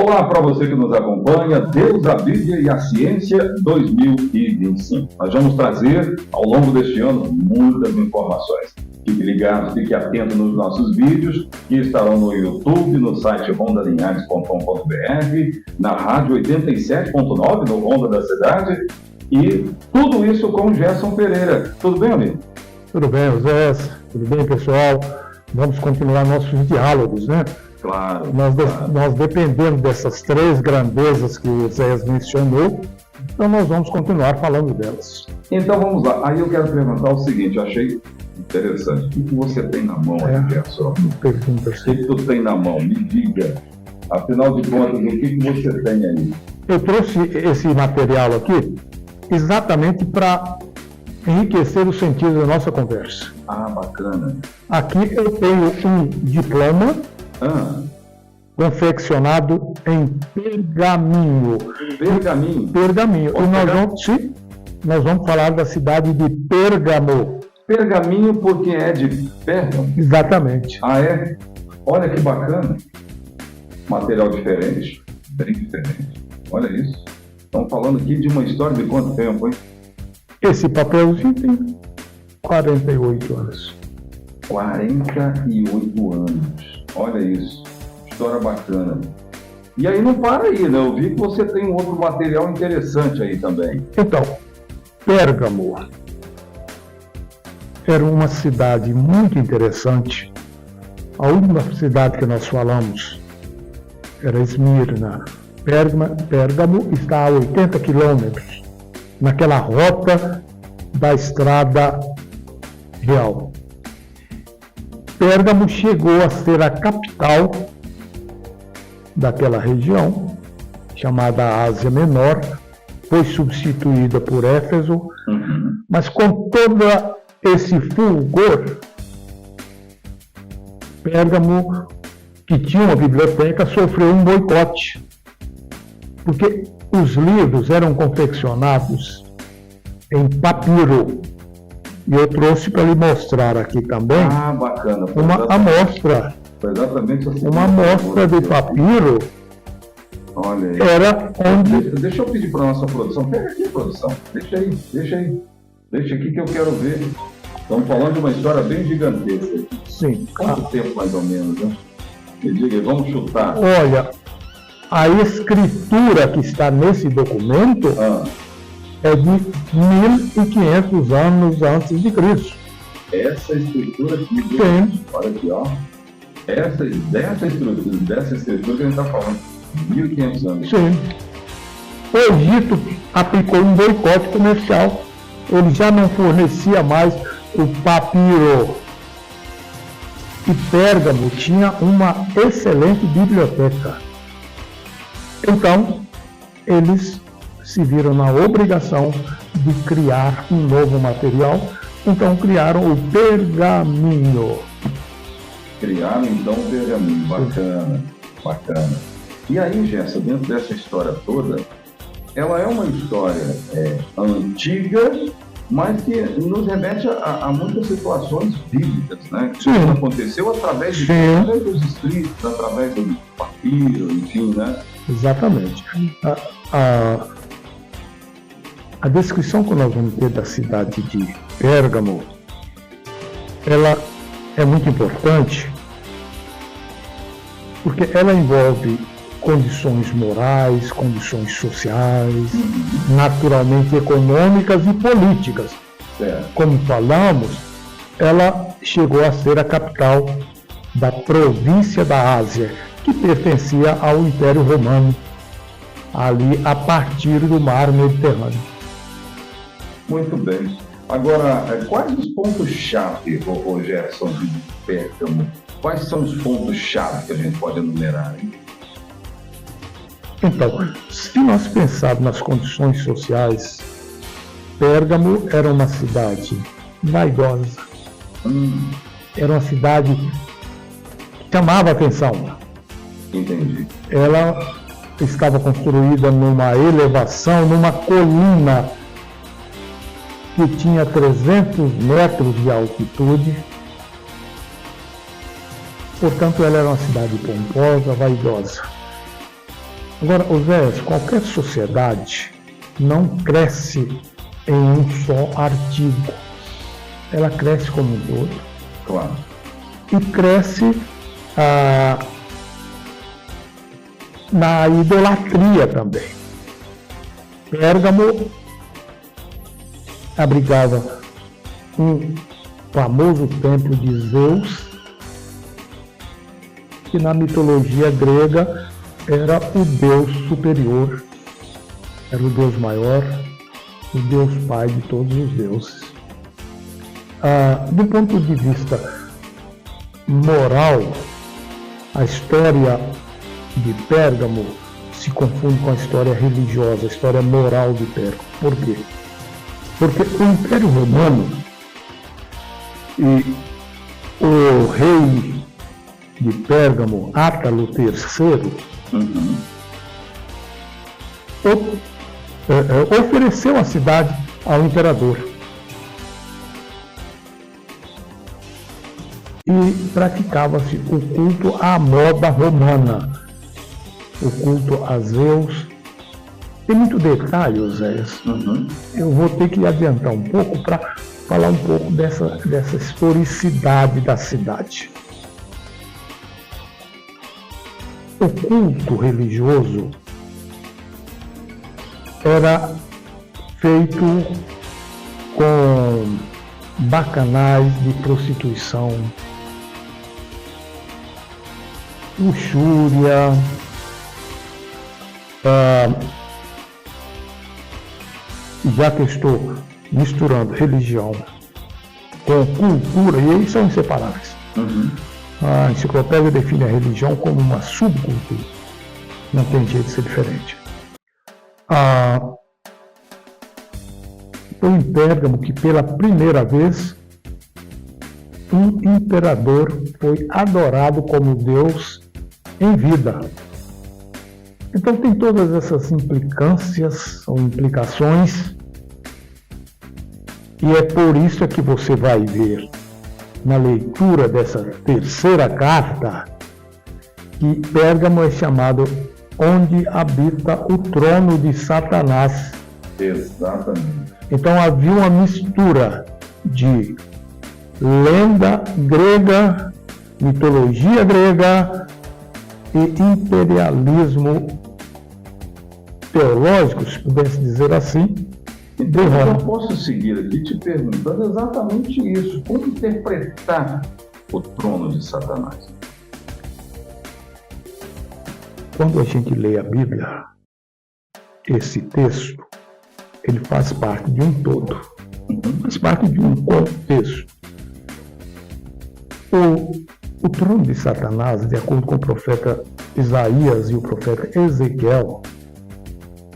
Olá para você que nos acompanha, Deus, a Bíblia e a Ciência 2025. Nós vamos trazer, ao longo deste ano, muitas informações. Fique ligado, fique atento nos nossos vídeos, que estarão no YouTube, no site rondalinhares.com.br, na rádio 87.9, no Ronda da Cidade, e tudo isso com Gerson Pereira. Tudo bem, amigo? Tudo bem, José. Tudo bem, pessoal? Vamos continuar nossos diálogos, né? Claro. Nós dependemos dessas três grandezas que o Zé mencionou, então nós vamos continuar falando delas. Então vamos lá. Aí eu quero perguntar o seguinte, eu achei interessante. O que você tem na mão aí, Gerson? Pergunta. O que tu tem na mão? Me diga. Afinal de contas, o que você tem aí? Eu trouxe esse material aqui exatamente para enriquecer o sentido da nossa conversa. Ah, bacana. Aqui eu tenho um diploma confeccionado em pergaminho. Pergaminho? Pergaminho. E nós vamos falar da cidade de Pérgamo. Pergaminho porque é de Pérgamo? Exatamente. Ah, é? Olha que bacana. Material diferente, bem diferente. Olha isso. Estamos falando aqui de uma história de quanto tempo, hein? Esse papelzinho tem 48 anos. 48 anos. Olha isso. História bacana. E aí não para aí, né? Eu vi que você tem um outro material interessante aí também. Então, Pérgamo era uma cidade muito interessante. A última cidade que nós falamos era Esmirna. Pérgamo está a 80 quilômetros, naquela rota da estrada real. Pérgamo chegou a ser a capital daquela região, chamada Ásia Menor, foi substituída por Éfeso, mas com todo esse fulgor, Pérgamo, que tinha uma biblioteca, sofreu um boicote, porque os livros eram confeccionados em papiro. E eu trouxe para lhe mostrar aqui também bacana. Uma amostra. Foi exatamente assim. Uma amostra de papiro. Olha aí. Era onde... Deixa eu pedir para a nossa produção. Pega aqui, produção. Deixa aí. Deixa aqui que eu quero ver. Estamos falando de uma história bem gigantesca. Sim. Quanto tempo mais ou menos, né? Me diga aí, vamos chutar. Olha, a escritura que está nesse documento é de 1.500 anos antes de Cristo. Essa escritura aqui, Sim. Olha aqui, ó. Dessa escritura que a gente está falando, 1.500 anos. Sim. O Egito aplicou um boicote comercial. Ele já não fornecia mais o papiro. E Pérgamo tinha uma excelente biblioteca. Então, eles se viram na obrigação de criar um novo material, então criaram o pergaminho. Criaram então o pergaminho, bacana. E aí, Gerson, dentro dessa história toda, ela é uma história antiga, mas que nos remete a muitas situações bíblicas, né? Sim. Isso aconteceu através dos escritos, através do papiro, enfim, né? Exatamente. A descrição que nós vamos ter da cidade de Pérgamo, ela é muito importante, porque ela envolve condições morais, condições sociais, naturalmente econômicas e políticas. Como falamos, ela chegou a ser a capital da província da Ásia, que pertencia ao Império Romano, ali a partir do mar Mediterrâneo. Muito bem. Agora, quais os pontos-chave, Gerson, de Pérgamo? Quais são os pontos-chave que a gente pode enumerar, hein? Então, se nós pensarmos nas condições sociais, Pérgamo era uma cidade vaidosa. Era uma cidade que chamava atenção. Entendi. Ela estava construída numa elevação, numa colina que tinha 300 metros de altitude. Portanto, ela era uma cidade pomposa, vaidosa. Agora, Oséias, qualquer sociedade não cresce em um só artigo. Ela cresce como um todo. Claro. E cresce na idolatria também. Pérgamo abrigava um famoso templo de Zeus, que na mitologia grega era o deus superior, era o deus maior, o deus pai de todos os deuses. Do ponto de vista moral, a história de Pérgamo se confunde com a história religiosa, a história moral de Pérgamo. Por quê? Porque o Império Romano e o rei de Pérgamo, Átalo III, ofereceu a cidade ao imperador. E praticava-se o culto à moda romana, o culto a Zeus. Tem muito detalhe, Oséias. Eu vou ter que adiantar um pouco para falar um pouco dessa historicidade da cidade. O culto religioso era feito com bacanais de prostituição, luxúria, já que estou misturando religião com cultura, e eles são inseparáveis. A enciclopédia define a religião como uma subcultura. Não tem jeito de ser diferente. Foi em Pérgamo que pela primeira vez um imperador foi adorado como Deus em vida. Então tem todas essas implicâncias ou implicações, e é por isso que você vai ver na leitura dessa terceira carta que Pérgamo é chamado onde habita o trono de Satanás. Exatamente. Então havia uma mistura de lenda grega, mitologia grega e imperialismo teológico, se pudesse dizer assim, de Roma. Eu posso seguir aqui te perguntando exatamente isso. Como interpretar o trono de Satanás? Quando a gente lê a Bíblia, esse texto, ele faz parte de um todo, faz parte de um contexto. O trono de Satanás, de acordo com o profeta Isaías e o profeta Ezequiel,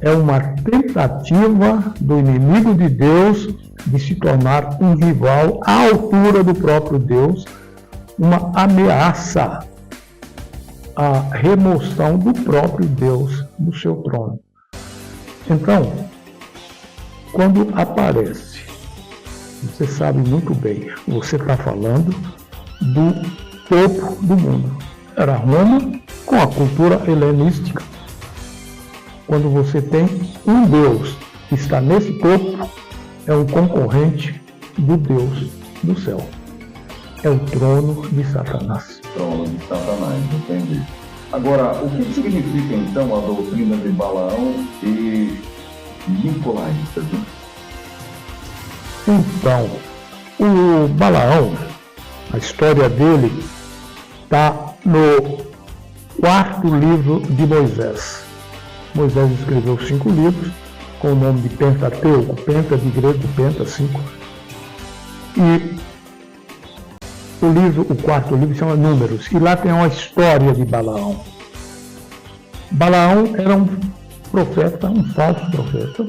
é uma tentativa do inimigo de Deus de se tornar um rival à altura do próprio Deus, uma ameaça à remoção do próprio Deus do seu trono. Então, quando aparece, você sabe muito bem, você está falando do topo do mundo. Era Roma com a cultura helenística. Quando você tem um Deus que está nesse topo, é um concorrente do Deus do céu. É o trono de Satanás. Trono de Satanás, entendi. Agora, o que significa então a doutrina de Balaão e Nicolaítas? Então, o Balaão, a história dele está no 4º livro de Moisés. Moisés escreveu 5 livros com o nome de Pentateuco, Penta de grego, Penta, 5. E o 4º livro chama Números, e lá tem uma história de Balaão. Balaão era um profeta, um falso profeta,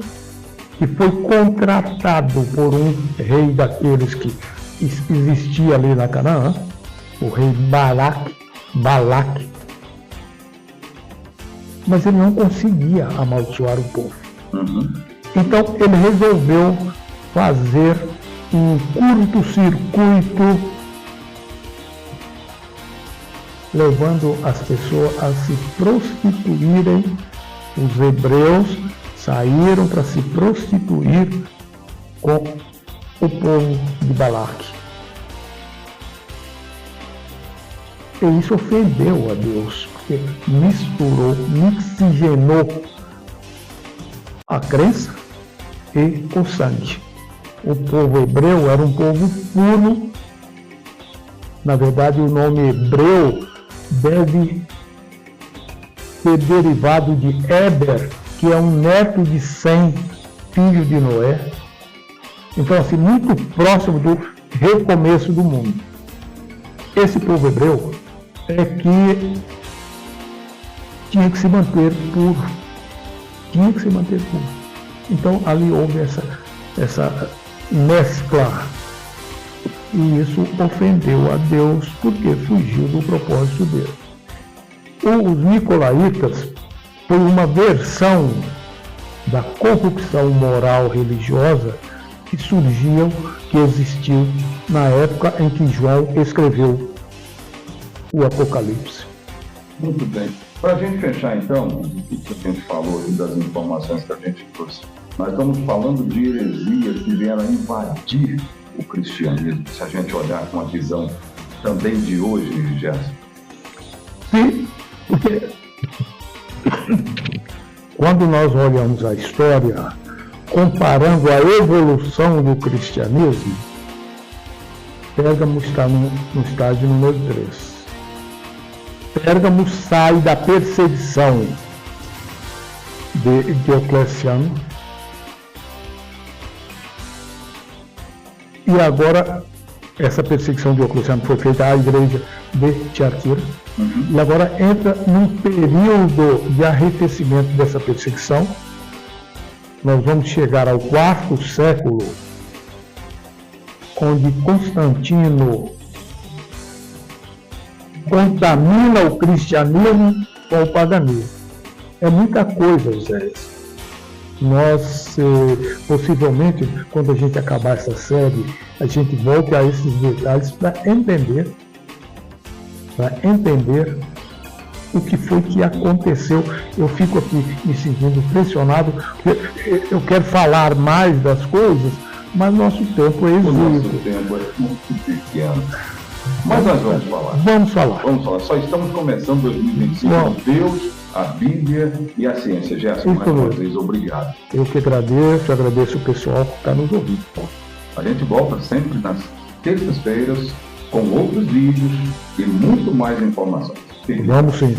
que foi contratado por um rei daqueles que existia ali na Canaã, o rei Balaque, mas ele não conseguia amaldiçoar o povo. Então ele resolveu fazer um curto-circuito, levando as pessoas a se prostituírem Os hebreus saíram para se prostituir com o povo de Balaque. E isso ofendeu a Deus, porque mixigenou a crença e o sangue. O povo hebreu era um povo puro. Na verdade, o nome hebreu deve ser derivado de Éber, que é um neto de Sem, filho de Noé. Então, assim, muito próximo do recomeço do mundo. Esse povo hebreu é que tinha que se manter puro. Tinha que se manter puro. Então, ali houve essa mescla. E isso ofendeu a Deus, porque fugiu do propósito dele. Os nicolaítas foi uma versão da corrupção moral religiosa que surgiu, que existiu na época em que João escreveu o Apocalipse. Muito bem. Para a gente fechar, então, o que a gente falou e das informações que a gente trouxe, nós estamos falando de heresias que vieram invadir o cristianismo, se a gente olhar com a visão também de hoje, Gerson. Sim, porque quando nós olhamos a história, comparando a evolução do cristianismo, Pérgamo está no estágio número 3. Pérgamo sai da perseguição de Diocleciano e agora essa perseguição de Diocleciano foi feita à igreja de Tiatira. E agora entra num período de arrefecimento dessa perseguição. Nós vamos chegar ao 4º século, onde Constantino contamina o cristianismo com o paganismo. É muita coisa, Zé. Nós, possivelmente, quando a gente acabar essa série, a gente volta a esses detalhes para entender o que foi que aconteceu. Eu fico aqui me sentindo pressionado, porque eu quero falar mais das coisas, mas nosso tempo é exíguo. O nosso tempo é muito pequeno. Mas nós vamos falar. Vamos falar. Só estamos começando 2025 com Deus, a Bíblia e a ciência. Gerson, mais uma vez, obrigado. Eu que agradeço o pessoal que está nos ouvindo. A gente volta sempre nas terças-feiras com outros vídeos e muito mais informações. Vamos sim.